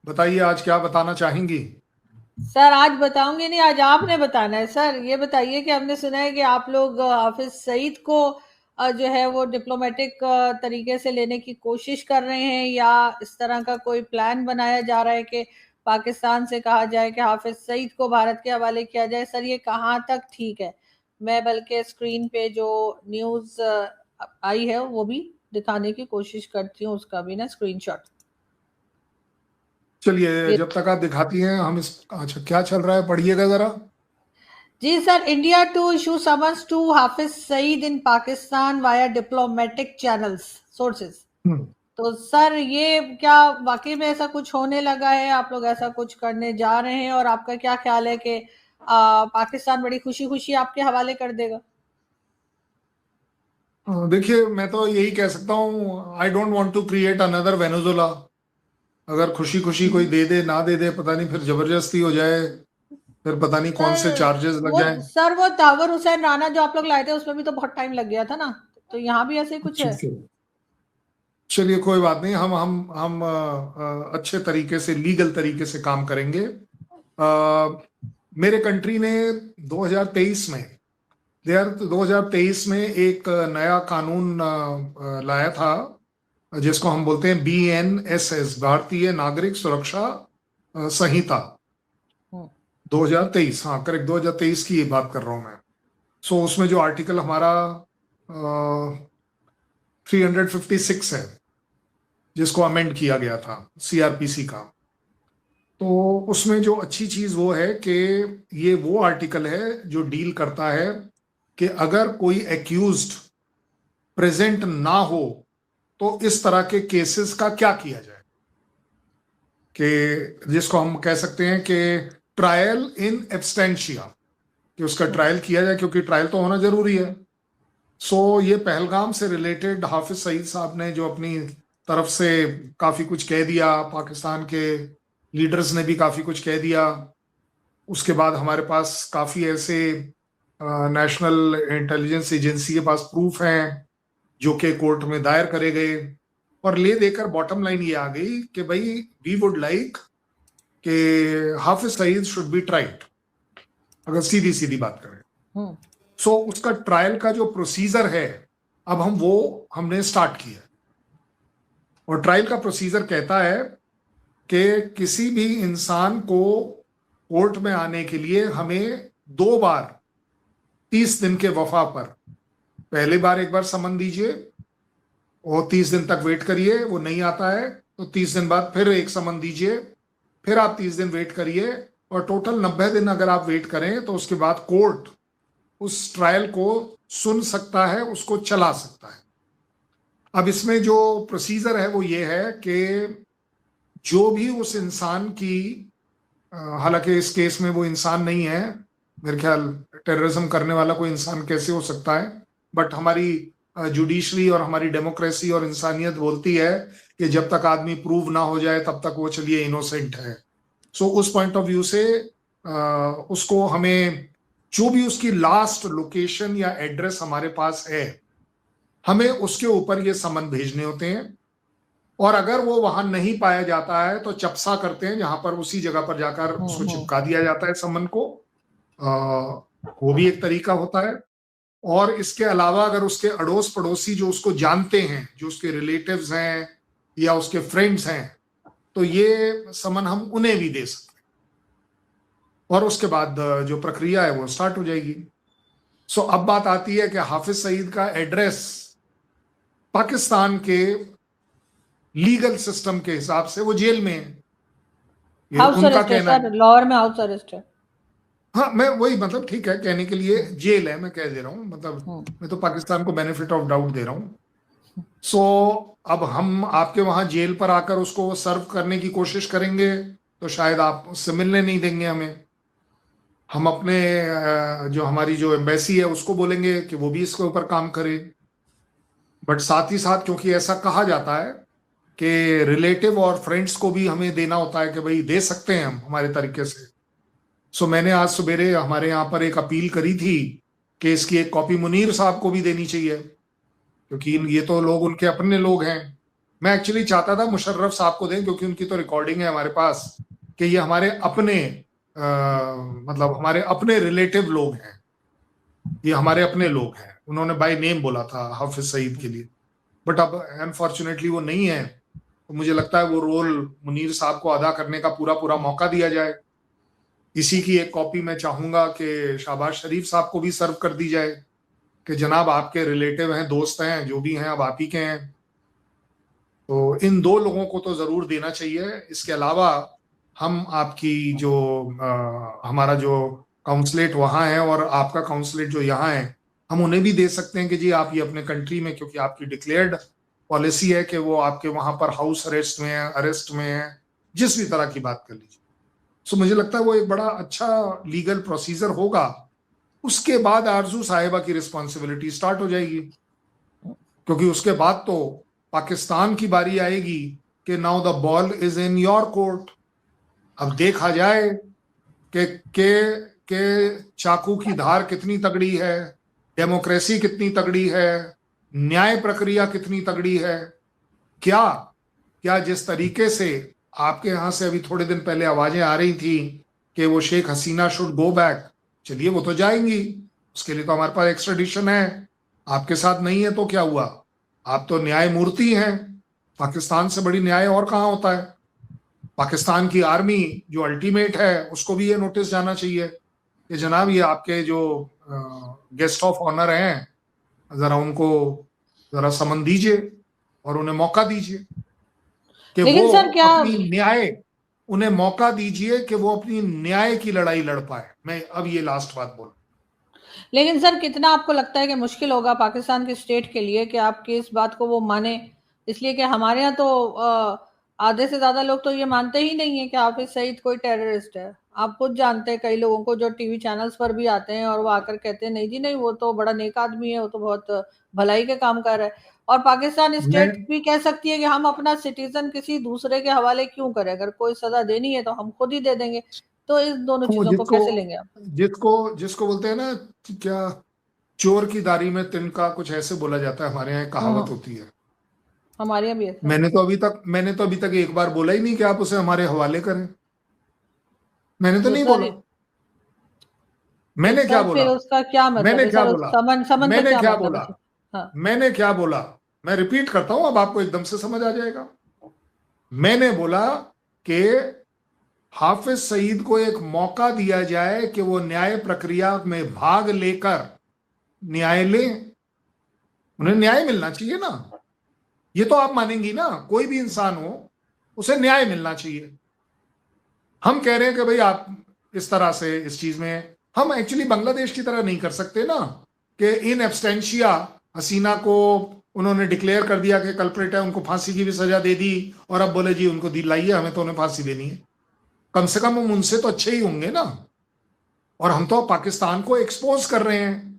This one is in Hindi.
बताइए आज क्या बताना चाहेंगी। सर आज बताऊंगी नहीं, आज आपने बताना है। सर ये बताइए कि हमने सुना है कि आप लोग हाफिज सईद को जो है वो डिप्लोमेटिक तरीके से लेने की कोशिश कर रहे हैं, या इस तरह का कोई प्लान बनाया जा रहा है कि पाकिस्तान से कहा जाए कि हाफिज सईद को भारत के हवाले किया जाए। सर ये कहाँ तक ठीक है? मैं बल्कि स्क्रीन पे जो न्यूज़ आई है वो भी दिखाने की कोशिश करती हूँ, उसका भी ना स्क्रीनशॉट। चलिए ये जब तक आप दिखाती हैं हम इस अच्छा क्या चल रहा है पढ़िएगा जरा। जी sir, India to issue summons to Hafiz Saeed in Pakistan via diplomatic channels sources. Hmm, तो सर ये क्या वाकई में ऐसा कुछ होने लगा है? आप लोग ऐसा कुछ करने जा रहे हैं? और आपका क्या ख्याल है कि पाकिस्तान बड़ी खुशी खुशी आपके हवाले कर देगा? देखिए मैं तो यही कह सकता हूँ I don't want to create another Venezuela. अगर खुशी खुशी कोई दे दे ना दे दे पता नहीं, फिर जबरदस्ती हो जाए, फिर पता नहीं कौन से सर चार्जेस लग वो जाएं। सर वो तावर हुसैन राणा जो आप लोग लाए थे उसमें भी तो बहुत टाइम लग गया था ना। तो यहाँ भी ऐसे ही कुछ है? ठीक है, चलिए कोई बात नहीं, हम अच्छे तरीके से लीगल तरीके से काम करेंगे। मेरे कंट्री ने 2023 में 2023 में एक नया कानून लाया था, जिसको हम बोलते हैं BNSS, भारतीय नागरिक सुरक्षा संहिता। हम्म। 2023, हाँ करेक्ट, 2023 की ये बात कर रहा हूं मैं। सो उसमें जो आर्टिकल हमारा 356 है, जिसको अमेंड किया गया था CRPC का, तो उसमें जो अच्छी चीज वो है कि ये वो आर्टिकल है जो डील करता है कि अगर कोई एक्यूज्ड प्रेजेंट ना हो तो इस तरह के केसेस का क्या किया जाए, कि जिसको हम कह सकते हैं कि ट्रायल इन एब्स्टेंशिया, कि उसका हम्म। ट्रायल किया जाए क्योंकि ट्रायल तो होना जरूरी है। सो ये पहलगाम से रिलेटेड हाफिज सईद साहब ने जो अपनी तरफ से काफी कुछ कह दिया, पाकिस्तान के लीडर्स ने भी काफी कुछ कह दिया। उसके बाद हमारे पास काफी ऐसे नेशनल इंटेलिजेंस एजेंसी के पास प्रूफ हैं जो कि कोर्ट में दायर करे गए, और ले देकर बॉटम लाइन ये आ गई कि भाई वी वुड लाइक कि Hafiz Saeed should be tried, अगर सीधी सीधी बात करें। हम्म। सो उसका ट्रायल का जो प्रोसीजर है अब हमने स्टार्ट किया। और ट्रायल का प्रोसीजर कहता है कि किसी भी इंसान को कोर्ट में आने के लिए हमें 2 बार 30 दिन के वफा पर, पहली बार एक बार समन दीजिए और 30 दिन तक वेट करिए, वो नहीं आता है तो 30 दिन बाद फिर एक समन दीजिए, फिर आप 30 दिन वेट करिए, और टोटल 90 दिन अगर आप वेट करें तो उसके बाद कोर्ट उस ट्रायल को सुन सकता है, उसको चला सकता है। अब इसमें जो प्रोसीजर है वो ये है कि जो भी उस इंसान की, हालांकि इस केस में वो इंसान नहीं है, मेरे ख्याल टेररिज्म करने वाला कोई इंसान कैसे हो सकता है, बट हमारी जुडिशरी और हमारी डेमोक्रेसी और इंसानियत बोलती है कि जब तक आदमी प्रूव ना हो जाए तब तक वो चलिए इनोसेंट है। सो उस पॉइंट ऑफ व्यू से उसको हमें जो भी उसकी लास्ट लोकेशन या एड्रेस हमारे पास है, हमें उसके ऊपर ये समन भेजने होते हैं। और अगर वो वहां नहीं पाया जाता है तो चपसा करते हैं, जहां पर उसी जगह पर जाकर उसको हम्म। चिपका दिया जाता है समन को। वो भी एक तरीका होता है। और इसके अलावा अगर उसके अड़ोस पड़ोसी जो उसको जानते हैं, जो उसके रिलेटिव्स हैं या उसके फ्रेंड्स हैं, तो ये समन हम उन्हें भी दे सकते हैं, और उसके बाद जो प्रक्रिया है वो स्टार्ट हो जाएगी। सो अब बात आती है कि हाफिज सईद का एड्रेस पाकिस्तान के लीगल सिस्टम के हिसाब से वो जेल में है, ये हाउस उनका अरेस्ट है कहना सर, है। लाहौर में हाउस अरेस्ट है। हाँ मैं वही, मतलब ठीक है, कहने के लिए हम्म। जेल है, मैं कह दे रहा हूँ, मतलब हम्म। मैं तो पाकिस्तान को बेनिफिट ऑफ डाउट दे रहा हूँ। सो अब हम आपके वहां जेल पर आकर उसको सर्व करने की कोशिश करेंगे तो शायद आप उससे मिलने नहीं देंगे हमें। हम अपने जो हमारी जो एम्बेसी है उसको बोलेंगे कि वो भी इसके ऊपर काम करे। बट साथ ही साथ क्योंकि ऐसा कहा जाता है कि रिलेटिव और फ्रेंड्स को भी हमें देना होता है कि भाई दे सकते हैं हम हमारे तरीके से। सो मैंने आज सवेरे हमारे यहाँ पर एक अपील करी थी कि इसकी एक कॉपी मुनीर साहब को भी देनी चाहिए, क्योंकि हम्म। ये तो लोग उनके अपने लोग हैं। मैं एक्चुअली चाहता था मुशर्रफ साहब को दें, क्योंकि उनकी तो रिकॉर्डिंग है हमारे पास कि ये हमारे अपने मतलब हमारे अपने रिलेटिव लोग हैं, ये हमारे अपने लोग हैं। उन्होंने बाय नेम बोला था हाफिज सईद के लिए, बट अब अनफॉर्चुनेटली वो नहीं है। तो मुझे लगता है वो रोल मुनीर साहब को अदा करने का पूरा पूरा मौका दिया जाए। इसी की एक कॉपी मैं चाहूंगा कि शहबाज शरीफ साहब को भी सर्व कर दी जाए कि जनाब आपके रिलेटिव हैं, दोस्त हैं, जो भी हैं, अब आप ही के हैं। तो इन दो लोगों को तो जरूर देना चाहिए। इसके अलावा हम आपकी जो हमारा जो काउंसलेट वहां है और आपका काउंसलेट जो यहाँ है, हम उन्हें भी दे सकते हैं कि जी आप ये अपने कंट्री में, क्योंकि आपकी डिक्लेयर्ड पॉलिसी है कि वो आपके वहां पर हाउस अरेस्ट में है, अरेस्ट में है, जिस भी तरह की बात कर लीजिए। सो मुझे लगता है वो एक बड़ा अच्छा लीगल प्रोसीजर होगा। उसके बाद आरजू साहिबा की रिस्पॉन्सिबिलिटी स्टार्ट हो जाएगी, क्योंकि उसके बाद तो पाकिस्तान की बारी आएगी कि now the ball is in your court. अब देखा जाए कि चाकू की धार कितनी तगड़ी है, डेमोक्रेसी कितनी तगड़ी है, न्याय प्रक्रिया कितनी तगड़ी है। क्या जिस तरीके से आपके यहां से अभी थोड़े दिन पहले आवाजें आ रही थी कि वो Sheikh Hasina should go back, चलिए वो तो जाएंगी, उसके लिए तो हमारे पास एक्स्ट्राडिशन है। आपके साथ नहीं है तो क्या हुआ, आप तो न्यायमूर्ति हैं। पाकिस्तान से बड़ी न्याय और कहाँ होता है। पाकिस्तान की आर्मी जो अल्टीमेट है, उसको भी ये नोटिस जाना चाहिए कि जनाब ये आपके जो गेस्ट ऑफ ऑनर हैं, जरा उनको जरा समन दीजिए और उन्हें मौका दीजिए कि लेकिन वो सर क्या अपनी न्याय, उन्हें मौका दीजिए कि वो अपनी न्याय की लड़ाई लड़ पाए। मैं अब ये लास्ट बात बोल, लेकिन सर कितना आपको लगता है कि मुश्किल होगा पाकिस्तान की स्टेट के लिए कि आपकी इस बात को वो माने, इसलिए कि हमारे यहाँ तो आधे से ज्यादा लोग तो ये मानते ही नहीं है कि हाफिज सईद कोई टेररिस्ट है। आप खुद जानते हैं कई लोगों को जो टीवी चैनल्स पर भी आते हैं और वो आकर कहते हैं नहीं जी नहीं, वो तो बड़ा नेक आदमी है, वो तो बहुत भलाई के काम कर रहा है। और पाकिस्तान मैं स्टेट भी कह सकती है कि हम अपना सिटीजन किसी दूसरे के हवाले क्यों करें, अगर कोई सजा देनी है तो हम खुद ही दे देंगे। तो इस दोनों वो चीजों को जिसको कैसे लेंगे आप? जिसको जिसको बोलते हैं ना, क्या चोर की दाढ़ी में तिनका, कुछ ऐसे बोला जाता है हमारे यहाँ, एक कहावत होती है। हमारे यहाँ भी ऐसा है। मैंने तो अभी तक एक बार बोला ही नहीं कि आप उसे हमारे हवाले करें। मैंने तो तो नहीं सर बोला। मैंने क्या सर बोला? फिर उसका क्या मतलब मैंने है क्या सर, उस बोला? समन समन का मैंने क्या क्या मतलब बोला? है सर? हाँ। मैंने क्या बोला? मैं रिपीट करता हूं, अब आपको एकदम से समझ आ जाएगा। मैंने बोला कि हाफिज सईद को एक मौका दिया जाए कि वो न्याय प्रक्रिया में भाग लेकर न्याय लें। उन्हें न्याय मिलना चाहिए ना, ये तो आप मानेंगी ना, कोई भी इंसान हो उसे न्याय मिलना चाहिए। हम कह रहे हैं कि भाई आप इस तरह से इस चीज में, हम एक्चुअली बांग्लादेश की तरह नहीं कर सकते ना कि इन एब्सटेंशिया हसीना को उन्होंने डिक्लेयर कर दिया कि कल्प्रेट है, उनको फांसी की भी सजा दे दी और अब बोले जी उनको दिलाइए, हमें तो उन्हें फांसी देनी है। कम से कम हम उनसे तो अच्छे ही होंगे ना। और हम तो पाकिस्तान को एक्सपोज कर रहे हैं